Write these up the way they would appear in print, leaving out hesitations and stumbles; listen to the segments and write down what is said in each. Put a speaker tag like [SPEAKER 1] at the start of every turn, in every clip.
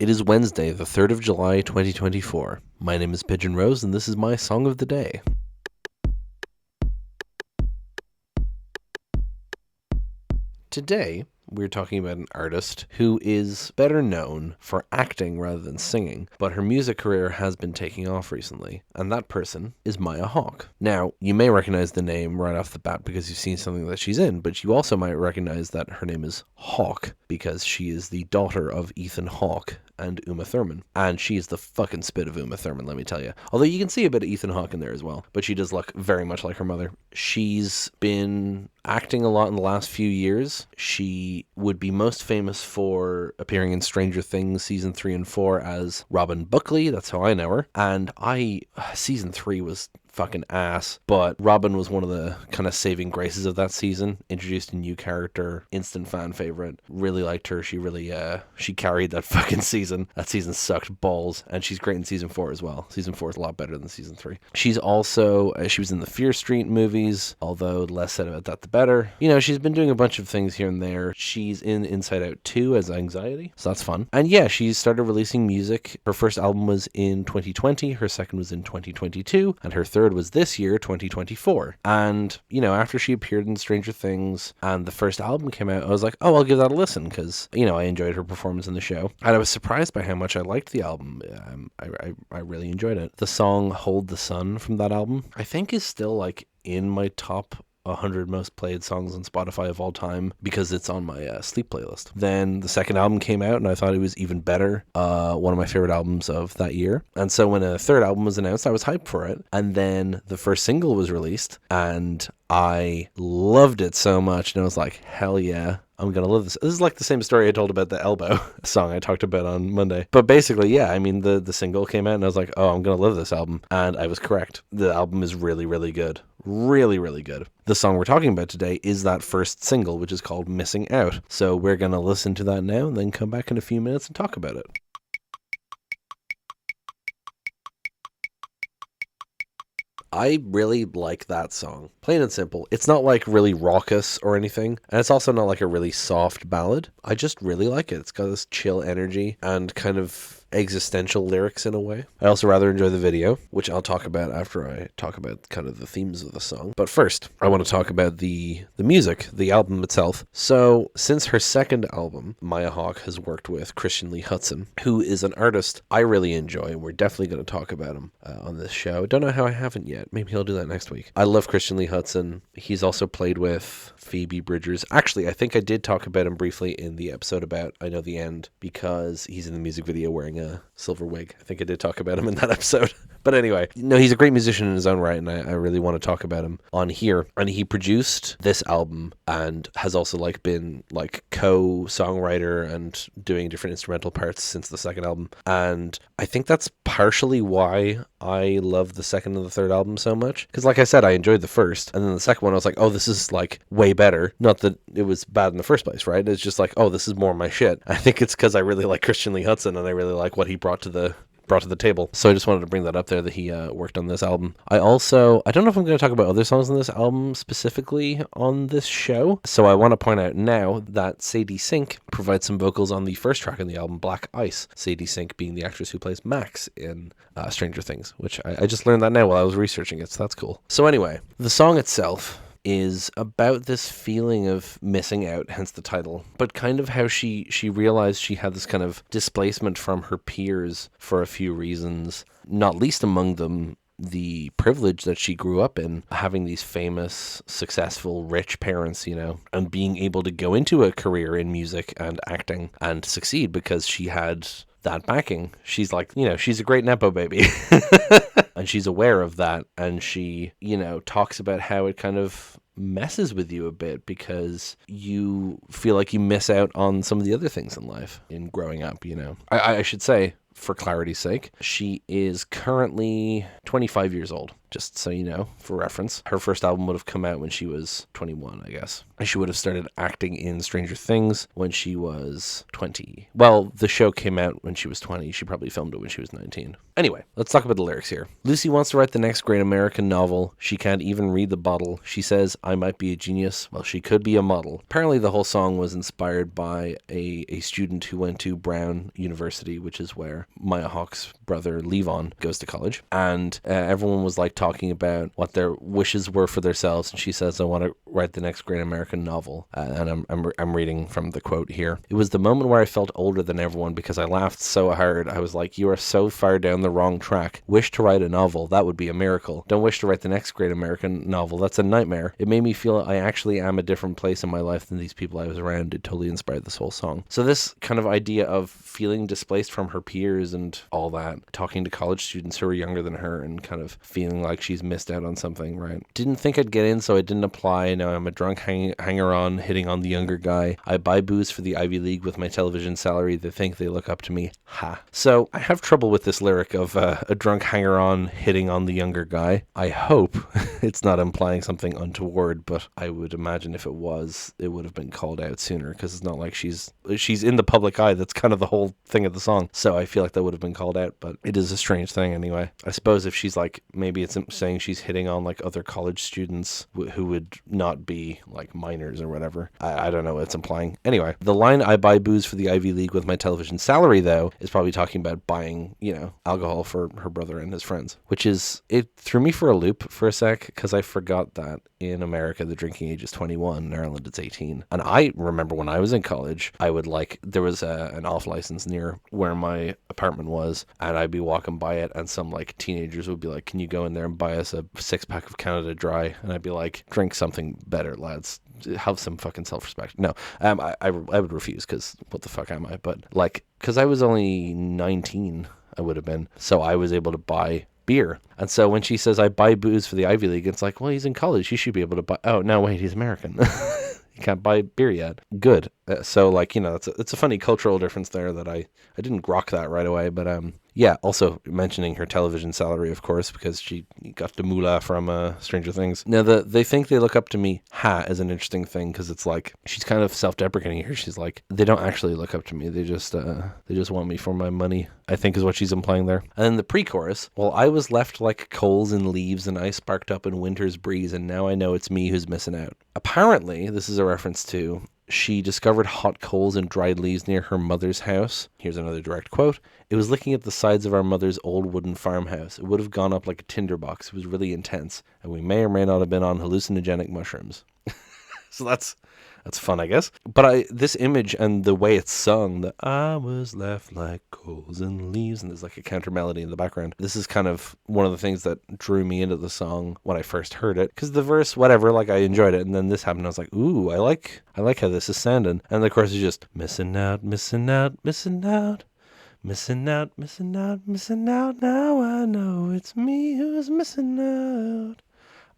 [SPEAKER 1] It is Wednesday, the 3rd of July, 2024. My name is Pigeon Rose, and this is my song of the day. Today, we're talking about an artist who is better known for acting rather than singing, but her music career has been taking off recently, and that person is Maya Hawke. Now, you may recognize the name right off the bat because you've seen something that she's in, but you also might recognize that her name is Hawke because she is the daughter of Ethan Hawke and Uma Thurman. And she is the fucking spit of Uma Thurman, let me tell you. Although you can see a bit of Ethan Hawke in there as well, but she does look very much like her mother. She's been acting a lot in the last few years. She would be most famous for appearing in Stranger Things season 3 and 4 as Robin Buckley. That's how I know her. And season 3 was fucking ass, but Robin was one of the kind of saving graces of that season. Introduced a new character, instant fan favorite. Really liked her. She really she carried that fucking season. That season sucked balls, and she's great in season 4 as well. Season 4 is a lot better than season 3. She's also she was in the Fear Street movies, although the less said about that the better. You know, she's been doing a bunch of things here and there. She's in Inside Out 2 as Anxiety, so that's fun. And yeah, she started releasing music. Her first album was in 2020, her second was in 2022, and her third was this year, 2024. And, you know, after she appeared in Stranger Things and the first album came out, I was like, oh, I'll give that a listen because, you know, I enjoyed her performance in the show. And I was surprised by how much I liked the album. I really enjoyed it. The song Hold the Sun from that album, I think is still like in my top 100 most played songs on Spotify of all time because it's on my sleep playlist. Then the second album came out and I thought it was even better. One of my favorite albums of that year. And so when a third album was announced, I was hyped for it. And then the first single was released and I loved it so much. And I was like, hell yeah, I'm going to love this. This is like the same story I told about the Elbow song I talked about on Monday. But basically, yeah, I mean, the single came out and I was like, oh, I'm going to love this album. And I was correct. The album is really, really good. Really, really good. The song we're talking about today is that first single, which is called Missing Out. So we're going to listen to that now and then come back in a few minutes and talk about it. I really like that song. Plain and simple. It's not like really raucous or anything, and it's also not like a really soft ballad. I just really like it. It's got this chill energy and kind of existential lyrics in a way. I also rather enjoy the video, which I'll talk about after I talk about kind of the themes of the song. But first, I want to talk about the music, the album itself. So, since her second album, Maya Hawke has worked with Christian Lee Hutson, who is an artist I really enjoy, and we're definitely going to talk about him on this show. Don't know how I haven't yet. Maybe I'll do that next week. I love Christian Lee Hutson. He's also played with Phoebe Bridgers. Actually, I think I did talk about him briefly in the episode about I Know the End, because he's in the music video wearing a silver wig. I think I did talk about him in that episode. But anyway, no, he's a great musician in his own right, and I really want to talk about him on here. And he produced this album and has also been co-songwriter and doing different instrumental parts since the second album. And I think that's partially why I love the second and the third album so much. Because like I said, I enjoyed the first, and then the second one I was like, oh, this is like way better. Not that it was bad in the first place, right? It's just like, oh, this is more my shit. I think it's because I really like Christian Lee Hutson and I really like what he brought to the table. So I just wanted to bring that up there that he worked on this album. I don't know if I'm going to talk about other songs on this album specifically on this show. So I want to point out now that Sadie Sink provides some vocals on the first track on the album, Black Ice. Sadie Sink being the actress who plays Max in Stranger Things, which I just learned that now while I was researching it. So that's cool. So anyway, the song itself is about this feeling of missing out, hence the title, but kind of how she realized she had this kind of displacement from her peers for a few reasons, not least among them the privilege that she grew up in, having these famous, successful, rich parents, you know, and being able to go into a career in music and acting and succeed because she had that backing. She's like, you know, she's a great Nepo baby. And she's aware of that. And she, you know, talks about how it kind of messes with you a bit because you feel like you miss out on some of the other things in life in growing up, you know. I should say, for clarity's sake. She is currently 25 years old, just so you know, for reference. Her first album would have come out when she was 21, I guess. And she would have started acting in Stranger Things when she was 20. Well, the show came out when she was 20. She probably filmed it when she was 19. Anyway, let's talk about the lyrics here. Lucy wants to write the next great American novel. She can't even read the bottle. She says, I might be a genius. Well, she could be a model. Apparently, the whole song was inspired by a student who went to Brown University, which is where Maya Hawke's brother, Levon, goes to college. And everyone was like talking about what their wishes were for themselves. And she says, I want to write the next great American novel. And I'm reading from the quote here. It was the moment where I felt older than everyone because I laughed so hard. I was like, you are so far down the wrong track. Wish to write a novel. That would be a miracle. Don't wish to write the next great American novel. That's a nightmare. It made me feel I actually am a different place in my life than these people I was around. It totally inspired this whole song. So this kind of idea of feeling displaced from her peers and all that, talking to college students who are younger than her and kind of feeling like she's missed out on something, right? Didn't think I'd get in, so I didn't apply. Now I'm a drunk hanger-on, hitting on the younger guy. I buy booze for the Ivy League with my television salary. They think they look up to me. Ha. So I have trouble with this lyric of a drunk hanger-on hitting on the younger guy. I hope it's not implying something untoward, but I would imagine if it was, it would have been called out sooner, because it's not like she's in the public eye. That's kind of the whole thing of the song. So I feel like that would have been called out, but it is a strange thing anyway. I suppose if she's like, maybe it's saying she's hitting on like other college students who would not be like minors or whatever. I don't know what it's implying. Anyway, the line, I buy booze for the Ivy League with my television salary, though, is probably talking about buying, alcohol for her brother and his friends, which is, it threw me for a loop for a sec, because I forgot that in America, the drinking age is 21. In Ireland, it's 18. And I remember when I was in college, I would there was an off license near where my apartment was, and I'd be walking by it, and some like teenagers would be like, can you go in there and buy us a 6-pack of Canada Dry? And I'd be like, drink something better, lads. Have some fucking self-respect. No, I would refuse, because what the fuck am I? But like, because I was only 19, I would have been, so I was able to buy beer. And so when she says I buy booze for the Ivy League, it's like, well, he's in college, he should be able to buy. Oh no, wait, he's American. He can't buy beer yet. Good. So like, it's a funny cultural difference there that I didn't grok that right away, but yeah, also mentioning her television salary, of course, because she got the moolah from Stranger Things. Now, they think they look up to me, is an interesting thing, because it's like, she's kind of self-deprecating here. She's like, they don't actually look up to me. They just want me for my money, I think is what she's implying there. And then the pre-chorus, well, I was left like coals and leaves, and I sparked up in winter's breeze, and now I know it's me who's missing out. Apparently, this is a reference to, she discovered hot coals and dried leaves near her mother's house. Here's another direct quote. It was licking at the sides of our mother's old wooden farmhouse. It would have gone up like a tinderbox. It was really intense, and we may or may not have been on hallucinogenic mushrooms. So that's fun, I guess. But this image and the way it's sung, that I was left like coals and leaves, and there's like a counter melody in the background. This is kind of one of the things that drew me into the song when I first heard it, because the verse, whatever, like I enjoyed it, and then this happened. I was like, ooh, I like how this is sounding. And the chorus is just missing out, missing out, missing out. Missing out, missing out, missing out. Now I know it's me who's missing out.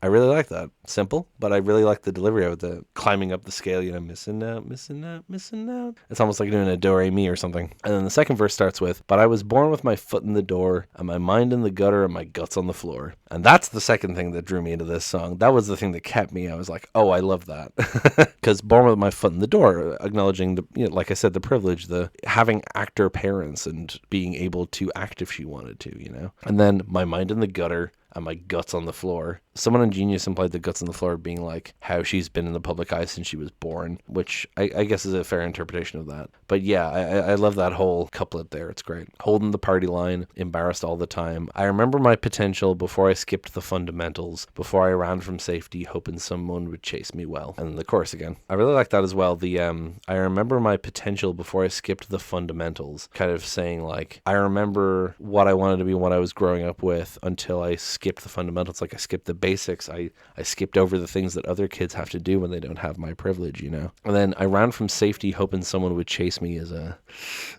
[SPEAKER 1] I really like that. Simple, but I really like the delivery of it, the climbing up the scale, missing out, missing out, missing out. It's almost like doing a do-re-mi or something. And then the second verse starts with, but I was born with my foot in the door, and my mind in the gutter, and my guts on the floor. And that's the second thing that drew me into this song. That was the thing that kept me. I was like, oh, I love that. Because born with my foot in the door, acknowledging, like I said, the privilege, the having actor parents and being able to act if she wanted to, And then my mind in the gutter, and my guts on the floor. Someone in Genius implied the guts on the floor being like how she's been in the public eye since she was born, which I guess is a fair interpretation of that. But yeah, I love that whole couplet there. It's great. Holding the party line, embarrassed all the time. I remember my potential before I skipped the fundamentals, before I ran from safety, hoping someone would chase me well. And the chorus again. I really like that as well. The I remember my potential before I skipped the fundamentals, kind of saying like, I remember what I wanted to be, what I was growing up with, until I skipped the fundamentals. Like I skipped the basics. I skipped over the things that other kids have to do when they don't have my privilege, And then I ran from safety hoping someone would chase me as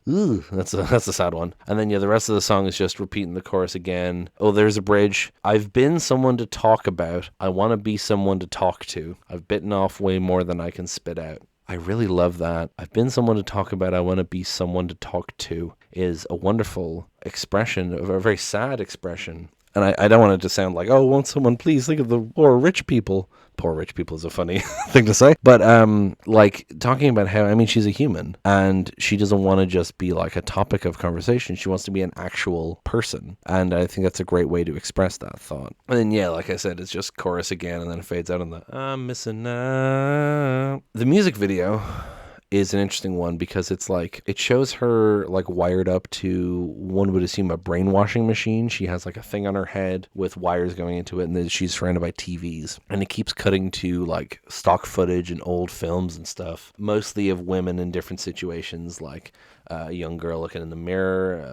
[SPEAKER 1] that's a sad one. And then the rest of the song is just repeating the chorus again. Oh, there's a bridge. I've been someone to talk about. I want to be someone to talk to. I've bitten off way more than I can spit out. I really love that. I've been someone to talk about, I want to be someone to talk to is a wonderful expression, a very sad expression. And I don't want it to sound like, oh, won't someone please think of the poor rich people? Poor rich people is a funny thing to say. But like talking about how, I mean, she's a human and she doesn't want to just be like a topic of conversation. She wants to be an actual person. And I think that's a great way to express that thought. And then, yeah, like I said, it's just chorus again and then it fades out on the I'm missing out. The music video is an interesting one because it's like it shows her like wired up to, one would assume, a brainwashing machine. She has like a thing on her head with wires going into it, and then she's surrounded by TVs, and it keeps cutting to like stock footage and old films and stuff, mostly of women in different situations, like a young girl looking in the mirror,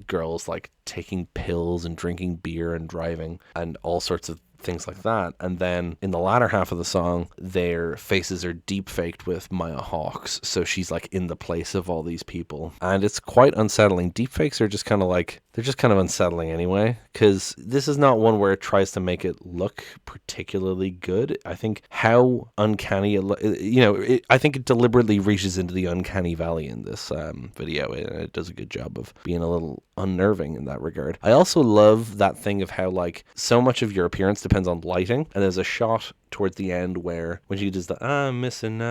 [SPEAKER 1] girls like taking pills and drinking beer and driving, and all sorts of things like that. And then in the latter half of the song, their faces are deep faked with Maya Hawke's, so she's like in the place of all these people, and it's quite unsettling. Deep fakes are just kind of like, they're just kind of unsettling anyway, because this is not one where it tries to make it look particularly good. I think how uncanny I think it deliberately reaches into the uncanny valley in this video, and it does a good job of being a little unnerving in that regard. I also love that thing of how like so much of your appearance depends on lighting, and there's a shot towards the end where when she does the I'm missing out,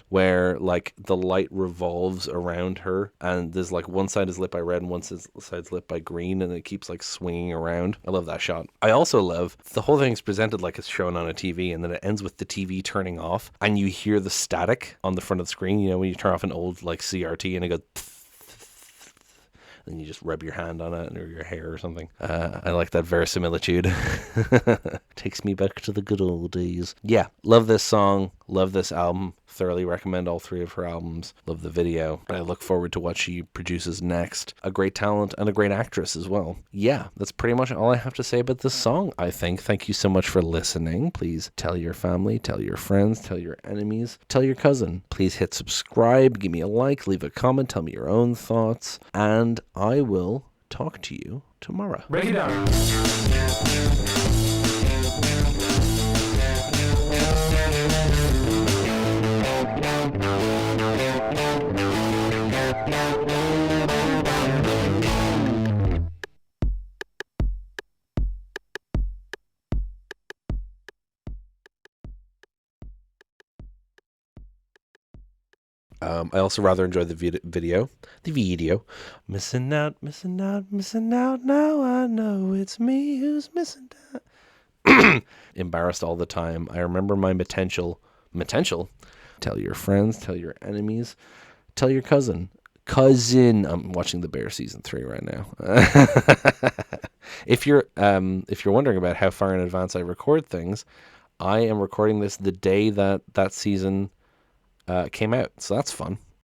[SPEAKER 1] where like the light revolves around her, and there's like one side is lit by red and one side's lit by green, and it keeps like swinging around. I love that shot. I also love the whole thing's presented like it's shown on a TV, and then it ends with the TV turning off and you hear the static on the front of the screen, you know, when you turn off an old like CRT and it goes and you just rub your hand on it or your hair or something. I like that verisimilitude. Takes me back to the good old days. Yeah, love this song. Love this album. Thoroughly recommend all three of her albums. Love the video. And I look forward to what she produces next. A great talent and a great actress as well. Yeah, that's pretty much all I have to say about this song, I think. Thank you so much for listening. Please tell your family, tell your friends, tell your enemies, tell your cousin. Please hit subscribe, give me a like, leave a comment, tell me your own thoughts, and I will talk to you tomorrow.
[SPEAKER 2] Break it down.
[SPEAKER 1] I also rather enjoyed the video. The video. Missing out, missing out, missing out. Now I know it's me who's missing out. Embarrassed all the time. I remember my potential. Tell your friends, tell your enemies, tell your cousin. I'm watching The Bear season 3 right now. If you're wondering about how far in advance I record things, I am recording this the day that season came out, so that's fun.